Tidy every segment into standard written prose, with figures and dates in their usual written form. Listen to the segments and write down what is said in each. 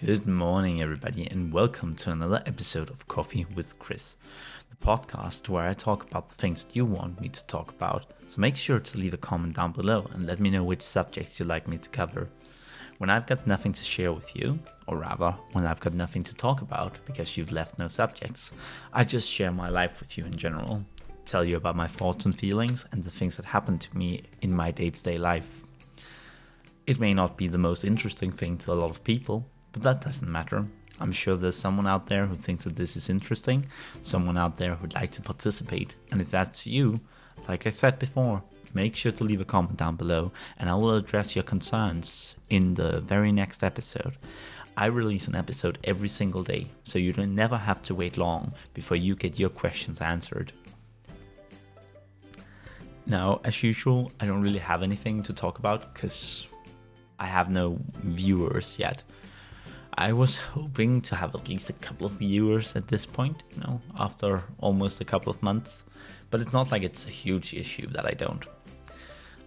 Good morning, everybody, and welcome to another episode of Coffee with Chris, the podcast where I talk about the things that you want me to talk about. So make sure to leave a comment down below and let me know which subjects you'd like me to cover. When I've got nothing to share with you, or rather, when I've got nothing to talk about because you've left no subjects, I just share my life with you in general, tell you about my thoughts and feelings and the things that happen to me in my day-to-day life. It may not be the most interesting thing to a lot of people, but that doesn't matter. I'm sure there's someone out there who thinks that this is interesting, someone out there who'd like to participate, and if that's you, like I said before, make sure to leave a comment down below and I will address your concerns in the very next episode. I release an episode every single day, so you don't never have to wait long before you get your questions answered. Now, as usual, I don't really have anything to talk about because I have no viewers yet. I was hoping to have at least a couple of viewers at this point, after almost a couple of months, but it's not like it's a huge issue that I don't.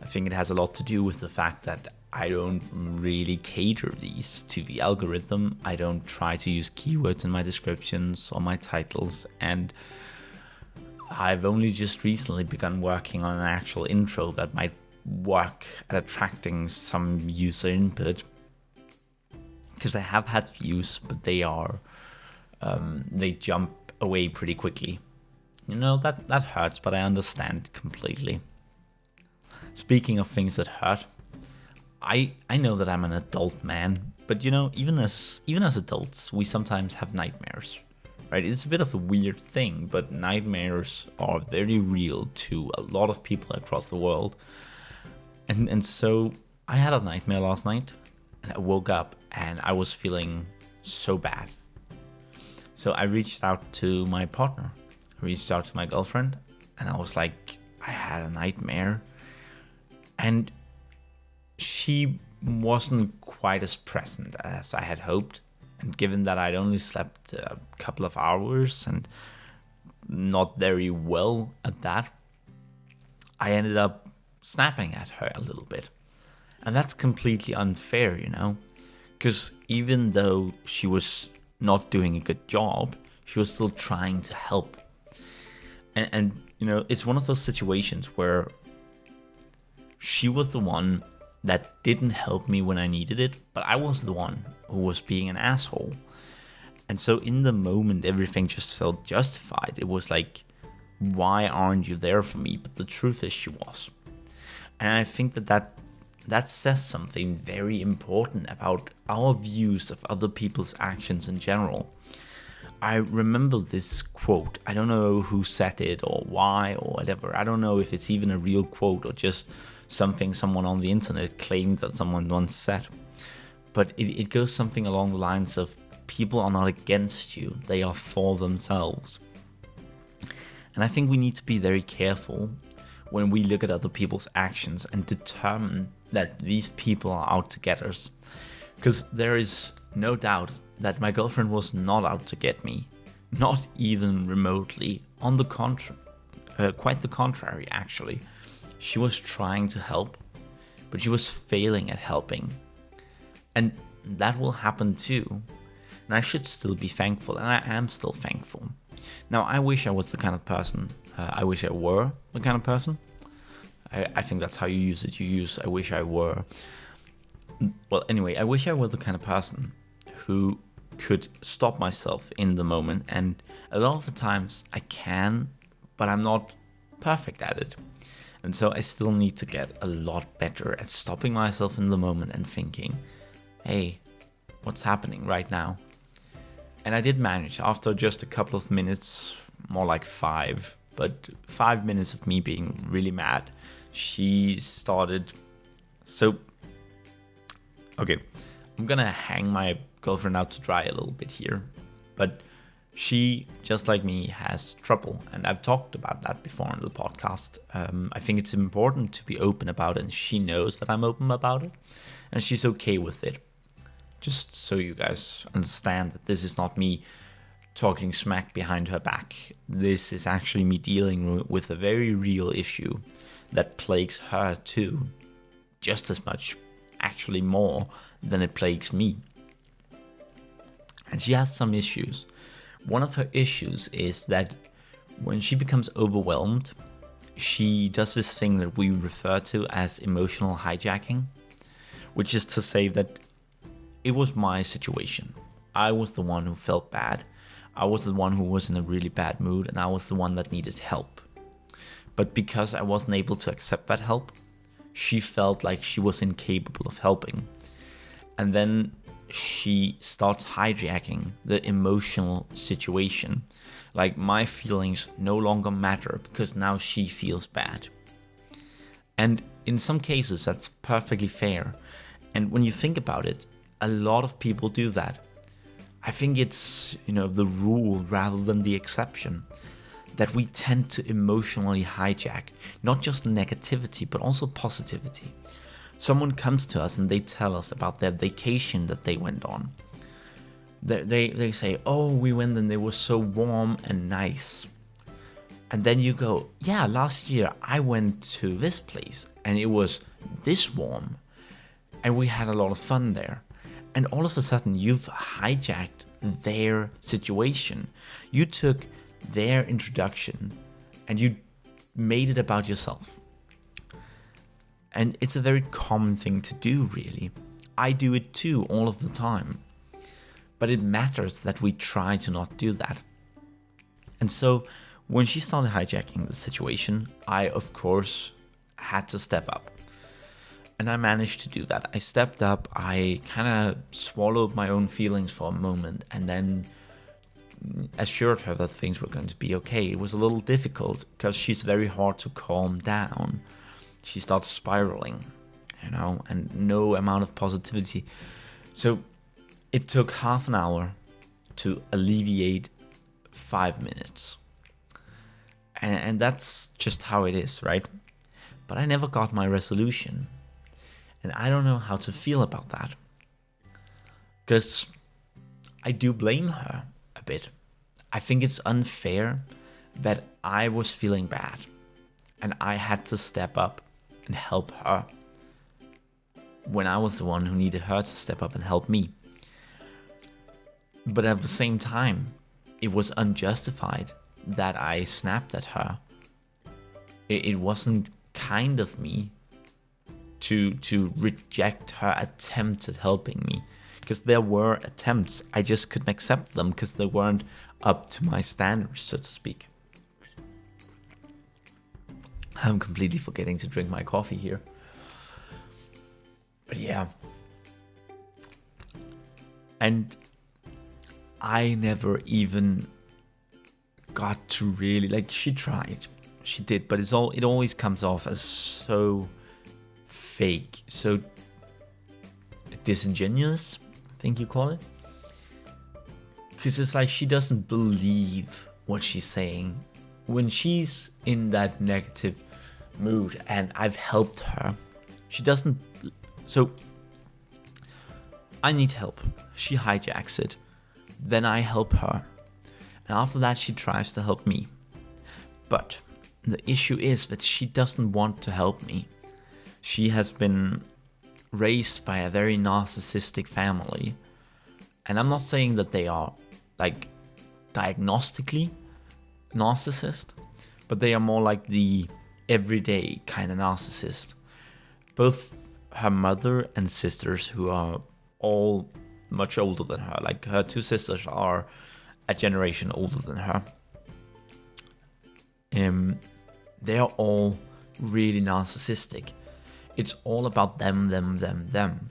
I think it has a lot to do with the fact that I don't really cater these to the algorithm. I don't try to use keywords in my descriptions or my titles, and I've only just recently begun working on an actual intro that might work at attracting some user input. Because I have had views, but they jump away pretty quickly. That hurts, but I understand completely. Speaking of things that hurt, I know that I'm an adult man, but even as adults, we sometimes have nightmares, right? It's a bit of a weird thing, but nightmares are very real to a lot of people across the world. And so I had a nightmare last night, and I woke up and I was feeling so bad. So I reached out to my partner. I reached out to my girlfriend and I was like, I had a nightmare. And she wasn't quite as present as I had hoped. And given that I'd only slept a couple of hours and not very well at that, I ended up snapping at her a little bit. And that's completely unfair, because even though she was not doing a good job, she was still trying to help. And it's one of those situations where she was the one that didn't help me when I needed it, but I was the one who was being an asshole. And so in the moment, everything just felt justified. It was like, why aren't you there for me? But the truth is she was. And I think that says something very important about our views of other people's actions in general. I remember this quote. I don't know who said it or why or whatever. I don't know if it's even a real quote or just something someone on the internet claimed that someone once said. But it goes something along the lines of, people are not against you, they are for themselves. And I think we need to be very careful when we look at other people's actions and determine that these people are out to get us. Because there is no doubt that my girlfriend was not out to get me. Not even remotely. On the contrary, quite the contrary actually. She was trying to help, but she was failing at helping. And that will happen too. And I should still be thankful, and I am still thankful. Now, I wish I was the kind of person, I wish I were the kind of person. I think that's how you use it. You use, I wish I were. Well, anyway, I wish I were the kind of person who could stop myself in the moment. And a lot of the times I can, but I'm not perfect at it. And so I still need to get a lot better at stopping myself in the moment and thinking, hey, what's happening right now? And I did manage after just a couple of minutes, more like 5, but 5 minutes of me being really mad. She started. So, okay, I'm gonna hang my girlfriend out to dry a little bit here, but she, just like me, has trouble, and I've talked about that before on the podcast. I think it's important to be open about it, and she knows that I'm open about it, and she's okay with it. Just so you guys understand that this is not me talking smack behind her back. This is actually me dealing with a very real issue that plagues her too, just as much, actually more, than it plagues me. and she has some issues. One of her issues is that when she becomes overwhelmed, she does this thing that we refer to as emotional hijacking, which is to say that it was my situation. I was the one who felt bad. I was the one who was in a really bad mood, and I was the one that needed help. But because I wasn't able to accept that help, she felt like she was incapable of helping. And then she starts hijacking the emotional situation. Like, my feelings no longer matter because now she feels bad. And in some cases, that's perfectly fair. And when you think about it, a lot of people do that. I think it's, the rule rather than the exception, that we tend to emotionally hijack not just negativity, but also positivity. Someone comes to us and they tell us about their vacation that they went on. They say, oh, we went and it was so warm and nice. And then you go, yeah, last year I went to this place and it was this warm and we had a lot of fun there. And all of a sudden you've hijacked their situation. You took their introduction and you made it about yourself. And it's a very common thing to do, really. I do it too all of the time. But it matters that we try to not do that. And so when she started hijacking the situation, I, of course, had to step up. And I managed to do that. I stepped up, I kind of swallowed my own feelings for a moment, and then assured her that things were going to be okay. It was a little difficult because she's very hard to calm down. She starts spiraling, and no amount of positivity. So it took half an hour to alleviate 5 minutes. And that's just how it is, right? But I never got my resolution. And I don't know how to feel about that. Because I do blame her a bit. I think it's unfair that I was feeling bad and I had to step up and help her when I was the one who needed her to step up and help me. But at the same time, it was unjustified that I snapped at her. It wasn't kind of me to reject her attempts at helping me, because there were attempts. I just couldn't accept them because they weren't up to my standards, so to speak. I'm completely forgetting to drink my coffee here. But yeah. And I never even got to really, she tried. She did, but it always comes off as so fake, so disingenuous, I think you call it. Because it's like she doesn't believe what she's saying. When she's in that negative mood and I've helped her, she doesn't. So I need help. She hijacks it. Then I help her. And after that, she tries to help me. But the issue is that she doesn't want to help me. She has been raised by a very narcissistic family. And I'm not saying that they are diagnostically narcissist, but they are more like the everyday kind of narcissist. Both her mother and sisters, who are all much older than her, like her two sisters are a generation older than her. They are all really narcissistic. It's all about them.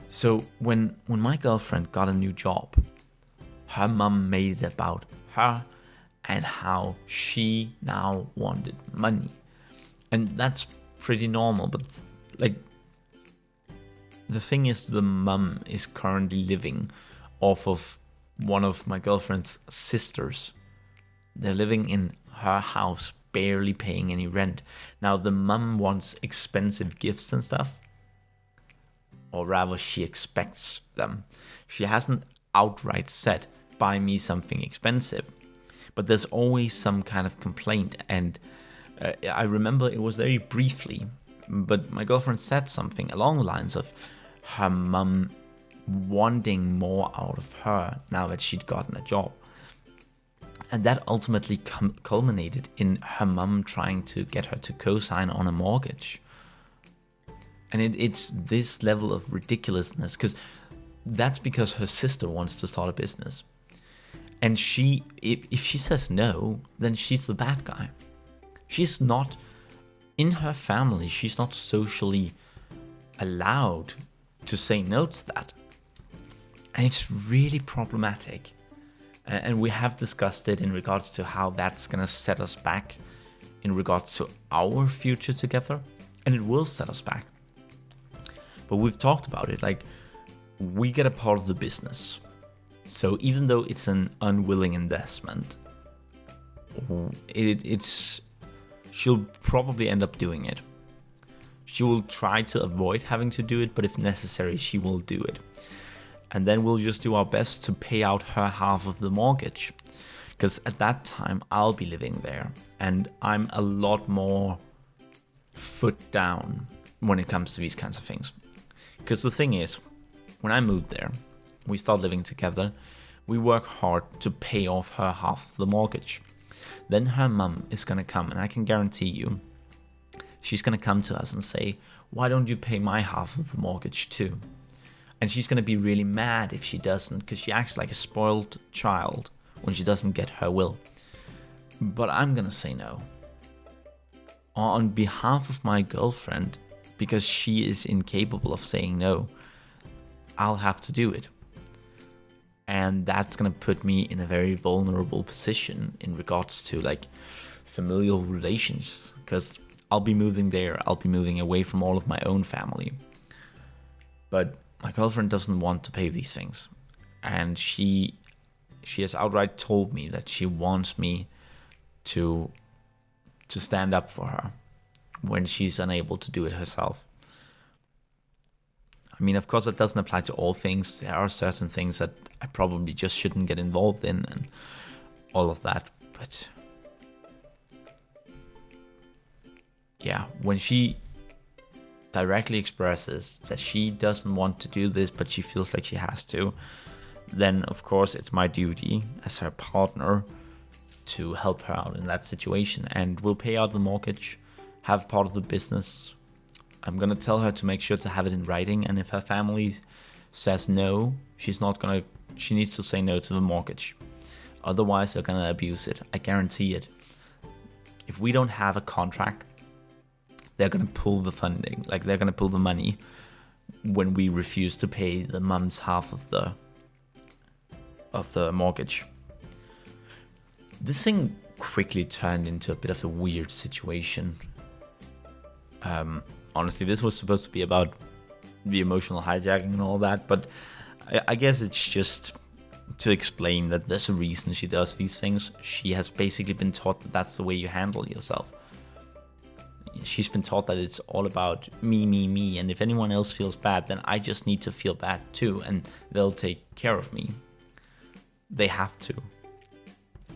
So when my girlfriend got a new job, her mum made it about her and how she now wanted money. And that's pretty normal, but the thing is, the mum is currently living off of one of my girlfriend's sisters. They're living in her house, barely paying any rent. Now, the mum wants expensive gifts and stuff, or rather, she expects them. She hasn't outright said, buy me something expensive, but there's always some kind of complaint. And I remember it was very briefly, but my girlfriend said something along the lines of her mum wanting more out of her now that she'd gotten a job. And that ultimately culminated in her mum trying to get her to co-sign on a mortgage. And it's this level of ridiculousness, because her sister wants to start a business. And if she says no, then she's the bad guy. She's not, in her family, she's not socially allowed to say no to that. And it's really problematic. And we have discussed it in regards to how that's going to set us back in regards to our future together. And it will set us back. But we've talked about it, like, we get a part of the business. So even though it's an unwilling investment, she'll probably end up doing it. She will try to avoid having to do it, but if necessary, she will do it. And then we'll just do our best to pay out her half of the mortgage. Because at that time, I'll be living there. And I'm a lot more foot down when it comes to these kinds of things. Because the thing is, when I moved there, we start living together, we work hard to pay off her half of the mortgage. Then her mum is going to come, and I can guarantee you, she's going to come to us and say, why don't you pay my half of the mortgage too? And she's going to be really mad if she doesn't, because she acts like a spoiled child when she doesn't get her will. But I'm going to say no. On behalf of my girlfriend, because she is incapable of saying no, I'll have to do it. And that's going to put me in a very vulnerable position in regards to like familial relations, because I'll be moving there, I'll be moving away from all of my own family. But my girlfriend doesn't want to pay these things. And she has outright told me that she wants me to stand up for her when she's unable to do it herself. I mean, of course, that doesn't apply to all things. There are certain things that I probably just shouldn't get involved in and all of that. But yeah, when she directly expresses that she doesn't want to do this, but she feels like she has to, then of course it's my duty as her partner to help her out in that situation. And we'll pay out the mortgage, have part of the business. I'm going to tell her to make sure to have it in writing. And if her family says no, she needs to say no to the mortgage. Otherwise, they're going to abuse it. I guarantee it. If we don't have a contract, they're going to pull the funding. Like, they're going to pull the money when we refuse to pay the mum's half of the mortgage. This thing quickly turned into a bit of a weird situation. Honestly, this was supposed to be about the emotional hijacking and all that, but I guess it's just to explain that there's a reason she does these things. She has basically been taught that that's the way you handle yourself. She's been taught that it's all about me, and if anyone else feels bad, then I just need to feel bad too, and they'll take care of me. They have to.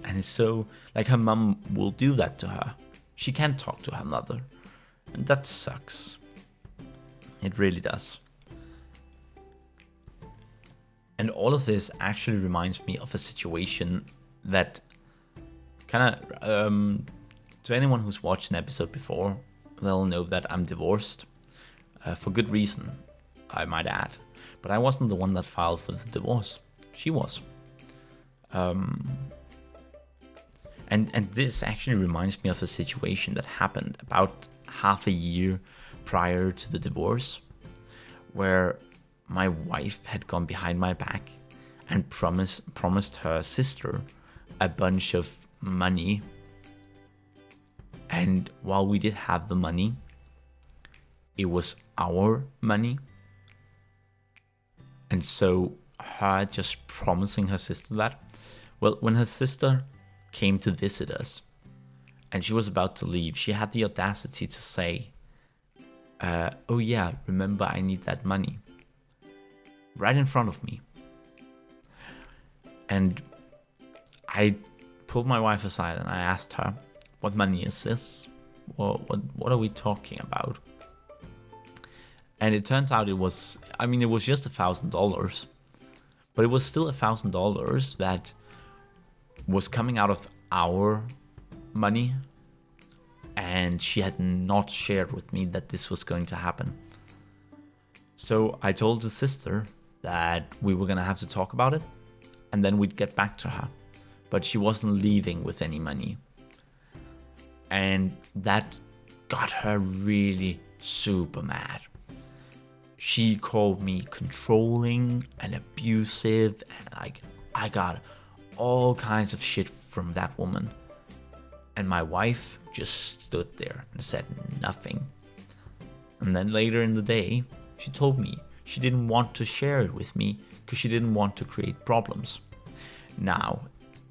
And it's so, like, her mum will do that to her. She can't talk to her mother. And that sucks. It really does. And all of this actually reminds me of a situation that kind of, to anyone who's watched an episode before, they'll know that I'm divorced. For good reason, I might add. But I wasn't the one that filed for the divorce. She was. And this actually reminds me of a situation that happened about half a year prior to the divorce, where my wife had gone behind my back and promised her sister a bunch of money. And while we did have the money, it was our money. And so her just promising her sister that, well, when her sister came to visit us and she was about to leave, she had the audacity to say, oh yeah, remember, I need that money. Right in front of me. And I pulled my wife aside and I asked her, what money is this? What are we talking about? And it turns out it was just $1,000, but it was still $1,000 that was coming out of our money, and she had not shared with me that this was going to happen. So I told the sister that we were going to have to talk about it, and then we'd get back to her. But she wasn't leaving with any money. And that got her really super mad. She called me controlling and abusive, and I got all kinds of shit from that woman. And my wife just stood there and said nothing. And then later in the day, she told me she didn't want to share it with me because she didn't want to create problems. Now,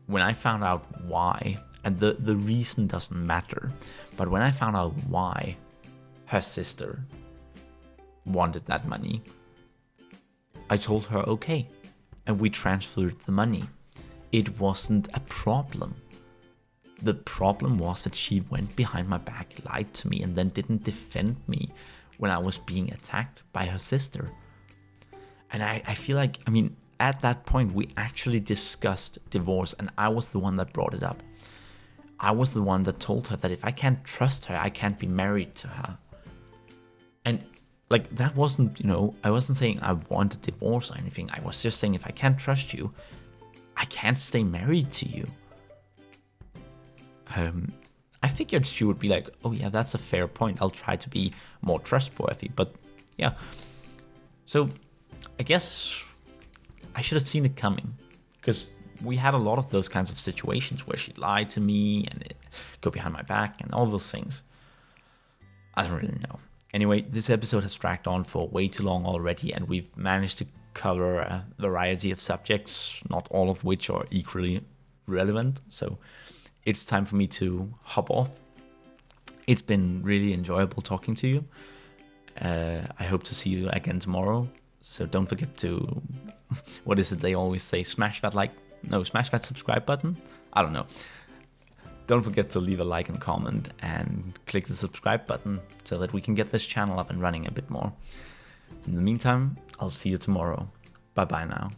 when I found out why, and the reason doesn't matter, but when I found out why her sister wanted that money, I told her okay, and we transferred the money. It wasn't a problem. The problem was that she went behind my back, lied to me, and then didn't defend me when I was being attacked by her sister. And I feel like, at that point, we actually discussed divorce, and I was the one that brought it up. I was the one that told her that if I can't trust her, I can't be married to her. And that wasn't, I wasn't saying I want a divorce or anything. I was just saying if I can't trust you, I can't stay married to you. I figured she would be like, oh yeah, that's a fair point. I'll try to be more trustworthy. But yeah. So I guess I should have seen it coming, because we had a lot of those kinds of situations where she lied to me and go behind my back and all those things. I don't really know. Anyway, this episode has dragged on for way too long already, and we've managed to cover a variety of subjects, not all of which are equally relevant. So it's time for me to hop off. It's been really enjoyable talking to you. I hope to see you again tomorrow. So don't forget to, what is it they always say? Smash that subscribe button? I don't know. Don't forget to leave a like and comment and click the subscribe button so that we can get this channel up and running a bit more. In the meantime, I'll see you tomorrow. Bye bye now.